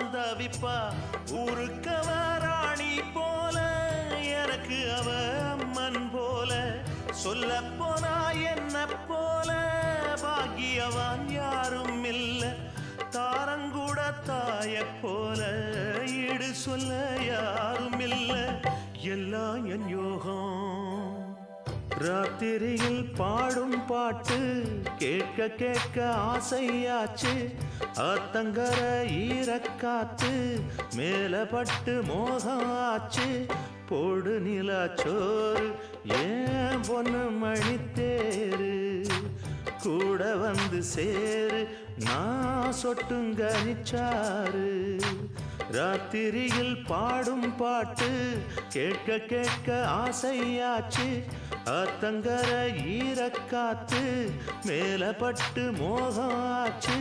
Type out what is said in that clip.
தவிப்பா ஊருக்கவ ராணி போல எனக்கு அவ அம்மன் போல சொல்ல போனா என்ன போல பாக்கியவான் யாரும் இல்ல தாரங்கூட தாய போல ஈடு சொல்ல யாரும் இல்ல எல்லாம் என் யோகம் ராத்திரியில் பாடும் பாட்டு கேட்க கேட்க ஆசையாச்சு ஆத்தங்கர ஈரக்காத்து மேல பட்டு மோகம் ஆச்சு போடு நிலாச்சோறு ஏன் பொண்ணு மணித்தேரு கூட வந்து சேரு நான் சொட்டுங்க நிச்சாரு ராத்திரியில் பாடும் பாட்டு கேட்க கேட்க ஆசையாச்சு ஆத்தங்கர ஈரக்காத்து மேல பட்டு மோகம் ஆச்சு